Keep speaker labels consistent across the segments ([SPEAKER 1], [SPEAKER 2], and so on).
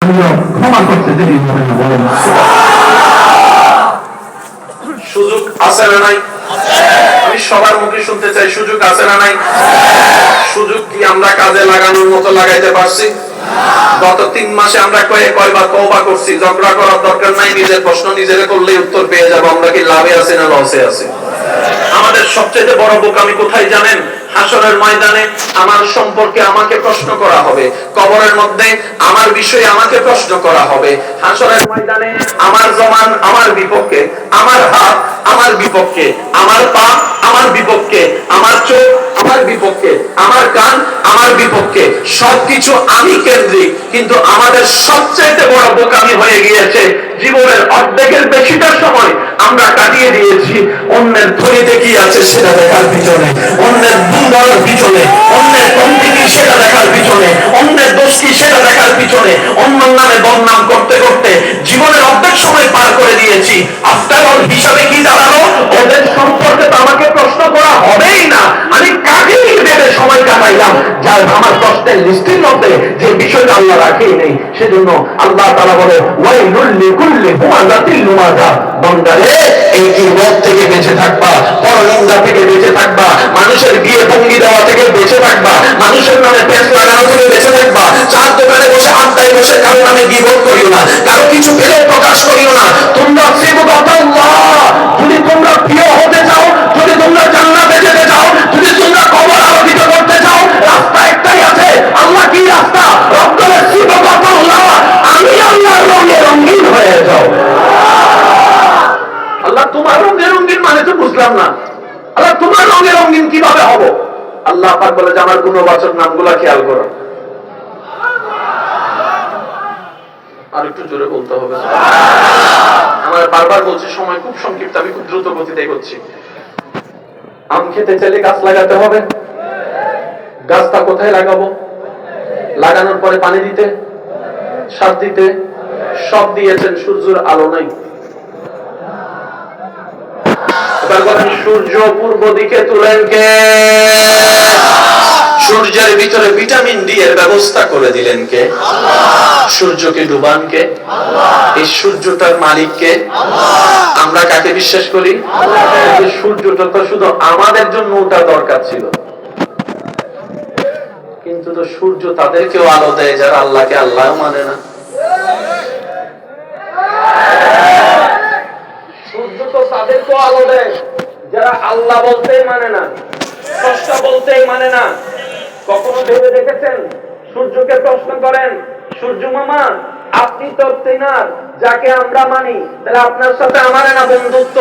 [SPEAKER 1] ক্ষমা করতে দেরি হবে না, বলেন
[SPEAKER 2] সুযোগ আছে না নাই? আমি সবার মুখে শুনতে চাই, সুযোগ আছে না নাই? সুযোগ কি আমরা কাজে লাগানোর মতো লাগাইতে পারছি? গত 3 মাসে আমরা কয়বার তওবা করছি? ঝগড়া করার দরকার নাই, নিজের প্রশ্ন নিজেরে করলেই উত্তর পেয়ে যাব। আমরা কি লাভে আছি না লসে আছি? আমাদের সবচেয়ে বড় বোকামি কোথায় জানেন? হাসরের ময়দানে আমার সম্পর্কে আমাকে প্রশ্ন করা হবে, কবরের মধ্যে আমার বিষয়ে আমাকে প্রশ্ন করা হবে, হাসরের ময়দানে আমার জবান আমার বিপক্ষে, আমার হাত আমার বিপক্ষে, আমার পা আমার বিপক্ষে, আমার চোখ আমার বিপক্ষে, আমার কান আমার বিপক্ষে, সবকিছু আমি কেন্দ্রিক। কিন্তু আমাদের সবচেয়ে বড় বোকামি হয়ে গিয়েছে, জীবনের অর্ধেকের বেশিটা সময় আমরা কাটিয়ে দিয়েছি অন্যের থলিতে কি আছে সেটা দেখার পিছনে, অন্যের দুর্বলের পিছনে, অন্যের কমতি কি সেটা দেখার পিছনে, অন্যের দোষ কি সেটা দেখার পিছনে, অন্যের নামে বদনাম করতে করতে জীবনের অর্ধেক সময় পার করে দিয়েছি। আফটার অল হিসাবে কি দাঁড়ালো? ওদের সম্পর্কে তো আমাকে প্রশ্ন করা হবেই না, আমি কাকে ভেবে সময় কাটাইলাম যার আমার প্রশ্নের লিস্টের মধ্যে যে বিষয়টা আল্লাহ রাখেই নেই। সেজন্য আল্লাহ তাআলা বলে ওয়াইলুল লিকুল্লি হুমাযাতিল লুমাযা, বান্দারে এই গীবত থেকে বেঁচে থাকবা, পরনিন্দা থেকে বেঁচে থাকবা, মানুষের বিয়ে ভঙ্গি দেওয়া থেকে বেঁচে থাকবা, মানুষের নামে পেঁচ লাগানো থেকে বেঁচে থাকবা, চার দোকানে বসে আড্ডায় বসে কারো নামে গীবত করিও না, কারো কিছু পেলে প্রকাশ করিও না। তোমরা সিবগাতাল্লাহ, যদি তোমরা প্রিয় হতে চাও, যদি তোমরা জান্নাতে যেতে চাও, যদি তোমরা কবর আলোকিত করতে চাও, রাস্তা একটাই আছে। আল্লাহ কি রাস্তা? রব্বুল সিবগাতাল্লাহ, আমি আল্লাহর রঙে রঙিন হয়ে যাও। আল্লাহ তোমার রঙে রঙিন মানে তো বুঝলাম না। আল্লাহ তোমার রঙে রঙিন কিভাবে হব? আল্লাহ পাক বলে যে আমার গুণবাচক নামগুলা খেয়াল করো। আর একটু জোরে বলতে হবে। আমার বারবার বলছি সময় খুব সংক্ষিপ্ত, আমি খুব দ্রুত গতিতে করছি। আম খেতে চাইলে গাছ লাগাতে হবে। গাছটা কোথায় লাগাবো? লাগানোর পরে পানি দিতে, সার দিতে, সব দিয়েছেন, সূর্যের আলো নাই। এবার বলেন সূর্য পূর্ব দিকে তুলেন কে? সূর্যের ভিতরে ভিটামিন ডি এর ব্যবস্থা করে দিলেন কে? সূর্যকে ডুবান কে? এই সূর্যটার মালিক কে? আমরা কাকে বিশ্বাস করি? সূর্যটা তো শুধু আমাদের জন্য ওটা দরকার ছিল, কিন্তু তো সূর্য তাদেরকেও আলো দেয় যারা আল্লাহকে আল্লাহ মানে না। সূর্য তো তাদেরকেও আলো দেয় যারা আল্লাহ বলতেই মানে না, স্রষ্টা বলতেই মানে না। কখনো ভেবে দেখেছেন? সূর্যকে প্রশ্ন করেন, সূর্য মামা আপনি তো তেনার যাকে আমরা মানি, তাহলে আপনার সাথে আমার না বন্ধুত্ব,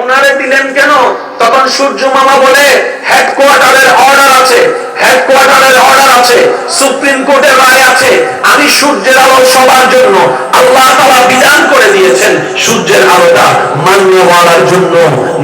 [SPEAKER 2] ওনারে দিলেন কেন? তখন সূর্য মামা বলে হেডকোয়ার্টারের অর্ডার আছে, হেডকোয়ার্টারের অর্ডার আছে, সুপ্রিম কোর্টের রায় আছে, আমি সূর্যের আলো সবার জন্য। আল্লাহ তাআলা বিধান করে দিয়েছেন সূর্যের আলোটা মাননেওয়ালার জন্য,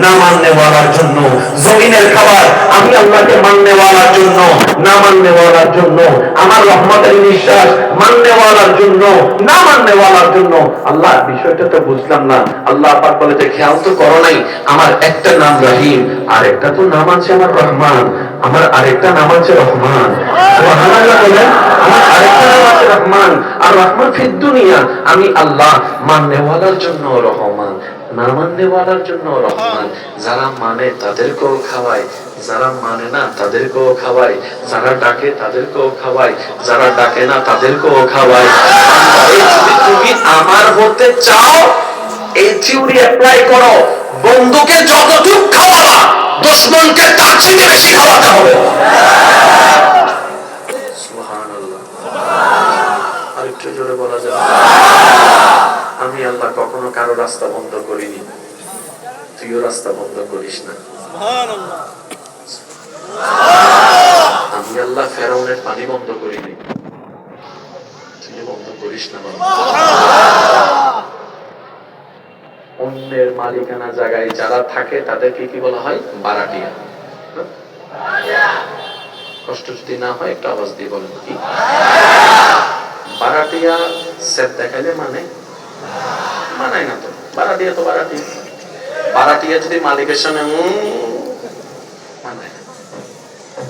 [SPEAKER 2] না মাননেওয়ালার জন্য। জমিনের খাবার আমি আল্লাহকে মাননেওয়ালার জন্য, না মাননেওয়ালার জন্য। আমার রহমতের নিঃশ্বাস মাননেওয়ালার জন্য, না মাননেওয়ালার জন্য। আল্লাহ বিষয়টা তো বুঝলাম না। আল্লাহ পাক বলে যে খেয়াল তো করো নাই, আমার একটা নাম রহিম, আর একটা তো নাম আছে আমার রহমান, আমার আরেকটা নাম আছে রহমান। সুবহানাল্লাহ বলেন, আমার আরেকটা নাম আছে রহমান। আর রহমান ফিদ দুনিয়া, আমি আল্লাহ মাননেওয়ালার জন্য রহমান, না মাননেওয়ালার জন্য রহমান। যারা মানে তাদেরকেও খাওয়াই, যারা মানে না তাদেরকেও খাওয়াই, যারা ডাকে তাদেরকেও খাওয়াই, যারা ডাকে না তাদেরকেও খাওয়াই। যদি তুমি আমার হতে চাও, এই থিওরি অ্যাপ্লাই করো। বন্ধুকে যতটুক খাওয়াবা, দুশমনকে তার চেয়ে বেশি খাওয়াতে হবে। সুবহানাল্লাহ, আরেকটু জোরে বলা যাবে? আমি আল্লাহ কখনো কারো রাস্তা বন্ধ করিনি, তুইও রাস্তা বন্ধ করিস না। সুবহানাল্লাহ। আমি আল্লাহ ফেরাউনের পানি বন্ধ করিনি, তুই বন্ধ করিস না। অন্যের মালিকানা জায়গায় যারা থাকে তাদেরকে কি বলা হয়? বারাটিয়া। কষ্ট যদি না হয় একটু আওয়াজ দিয়ে বলেন কি? বারাটিয়া সেট দেখাইলে মানে মানায় না তো। বারাটিয়া তো বারাটিয়া, বারাটিয়া যদি মালিকের সামনে মানায় না।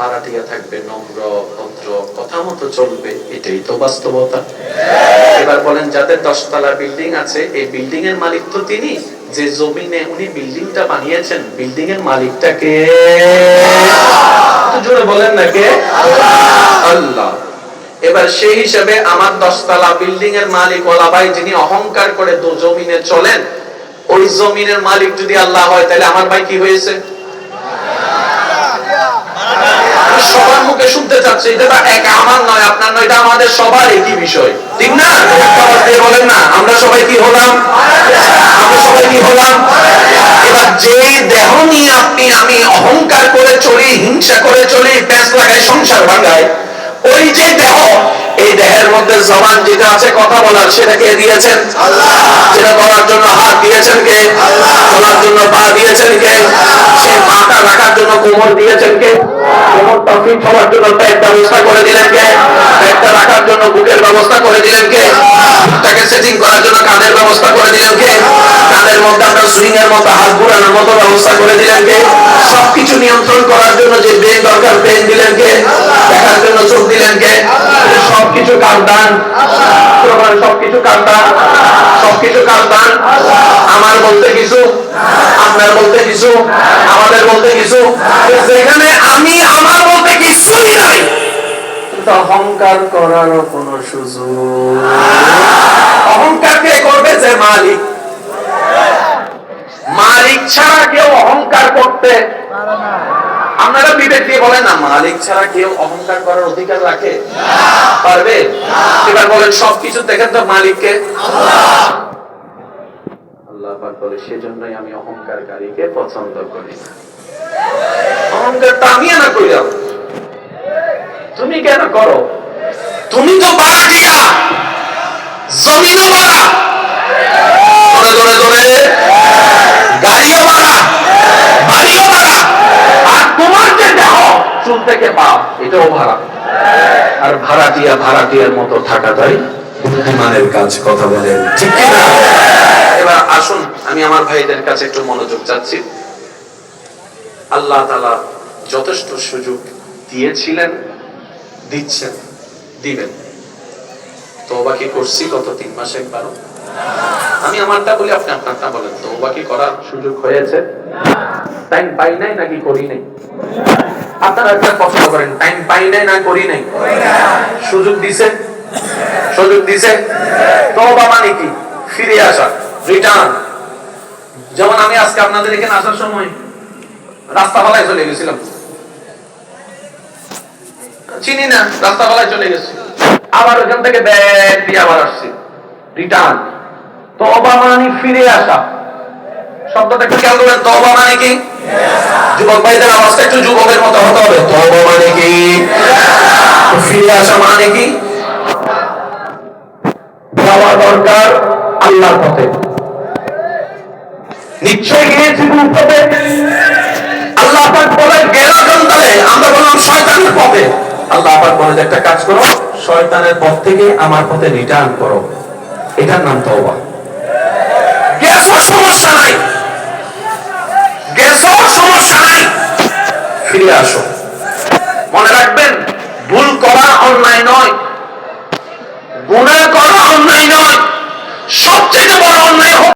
[SPEAKER 2] বারাটিয়া থাকবে নম্র ভদ্র, কথা মতো চলবে, এটাই তো বাস্তবতা। এবার বলেন যাদের 10 তলা বিল্ডিং আছে, এই বিল্ডিং এর মালিক তো তিনি, যে জমিনে উনি বিল্ডিংটা বানিয়েছেন বিল্ডিং এর মালিকটাকে তো জোরে বলেন না কে? আল্লাহ। এবার সেই হিসাবে আমার 10 তলা বিল্ডিং এর মালিক ওলা ভাই যিনি অহংকার করে জমিনে চলেন, ওই জমিনের মালিক যদি আল্লাহ হয়, তাহলে আমার ভাই কি হয়েছে? সবার মুখে শুনতে চাচ্ছে, এটা একা আমার নয়, আপনার নয়, এটা আমাদের সবার একই বিষয়, ঠিক না? বলেন না, আমরা সবাই কি হলাম? আমরা সবাই কি হলাম? এবার যে দেহ নিয়ে আপনি আমি অহংকার করে চলি, হিংসা করে চলি, প্যাঁচ লাগাই, সংসার ভাঙাই, ওই যে দেহ, এই দেহের মধ্যে জবান যেটা আছে কথা বলার, সেটা কে দিয়েছেন? আল্লাহ। যেটা করার জন্য হাত দিয়েছেন কে? আল্লাহ। চলার জন্য পা দিয়েছেন কে? সেই পাটা রাখার জন্য কোমর দিয়েছেন কে? কোমরটা ফিট হওয়ার জন্য পেট ব্যবস্থা করে দিলেন কে? পেটটা রাখার জন্য বুকের ব্যবস্থা করে দিলেন কে? বুকটাকে সেটিং করার জন্য কাঁধের ব্যবস্থা করে দিলেন কে? কাঁধের মধ্যে আমরা সুইং এর মতো হাত ঘুরানোর মতো ব্যবস্থা করে দিলেন কে? সবকিছু নিয়ন্ত্রণ করার জন্য যে ব্রেন দরকার, ব্রেন দিলেন কে? দেখার জন্য চোখ দিলেন কে? সবকিছু কার দান? সবকিছু কার দান? সবকিছু কার দান? আমার বলতে কিছু, আপনার বলতে কিছু, আমাদের বলতে কিছু, সেখানে আমি আমার বলতে কিছুই নাই, অহংকার করারও কোন সুযোগ। অহংকার কে করবে? যে মালিক। মালিক ছাড়া কেউ অহংকার করতে আপনারা বিবেক দিয়ে বলেন না, মালিক ছাড়া কেউ অহংকার করার অধিকার রাখে? পারবে? এবার বলেন সবকিছু দেখেন তো মালিককে। আল্লাহ পাক বলে সেজন্যই আমি অহংকারকারীকে পছন্দ করি না। অহংকারটা আমি না কইলাম, তুমি কেন করো? তুমি তো বাড়াটিয়া, জমিনও বাড়া, ধরে ধরে ধরে গাড়িও বাড়া, বাড়িও বাড়া, আর তোমার যে দেহ চুল থেকে পা এটাও ভাড়া। আর ভাড়াটিয়া ভাড়াটিয়ার মতো থাকাটাই বুদ্ধিমানের কাজ, কথা বলেন ঠিক কিনা? এবার আসুন আমি আমার ভাইদের কাছে একটু মনোযোগ চাচ্ছি। আল্লাহ তাআলা যথেষ্ট সুযোগ দিয়েছিলেন, দিচ্ছেন, দিবেন। তওবা কি করছি গত 3 মাসে একবারও? আমি আমারটা বলি, আপনি আপনারটা বলেন। তওবা কি করার সুযোগ হয়েছে? টাইম পাই নাই নাকি করি নাই? আপনারা একটা প্রশ্ন করেন, টাইম পাই নাই না করি নাই? সুযোগ দিছে, সুযোগ দিছে। তওবা মানে কি? ফিরে আসা, রিটার্ন। যেমন আমি আজকে আপনাদের এখানে আসার সময় রাস্তা বালায় চলে গেছিলাম, চিনি না, রাস্তা বালায় চলে গেছি, আবার ওখান থেকে ব্যাগ দিয়ে আবার আসছি, রিটার্ন। তওবা মানে ফিরে আসা। শব্দটা একটু খেয়াল করবেন, তওবা মানে কি? যুবক ভাইদের আওয়াজটা একটু যুবকের মতো হতে হবে। তওবা মানে কি? ফিরে আসা মানে কি? যাওয়া দরকার আল্লাহর পথে, নিশ্চয় গিয়েছি কোন পথে? আল্লাহ পাক বলেন গেল কোনটাতে? আমরা বললাম শয়তানের পথে। আল্লাহ পাক বলেন একটা কাজ করো, শয়তানের পথ থেকে আমার পথে রিটার্ন করো। এটার নাম তওবা। গেছো সমস্যা নাই, গেছো সমস্যা নাই, ফিরে আসো। মনে রাখবেন, ভুল করা অন্যায় নয়, গুনাহ করা অন্যায় নয়, সবচেয়ে বড় অন্যায়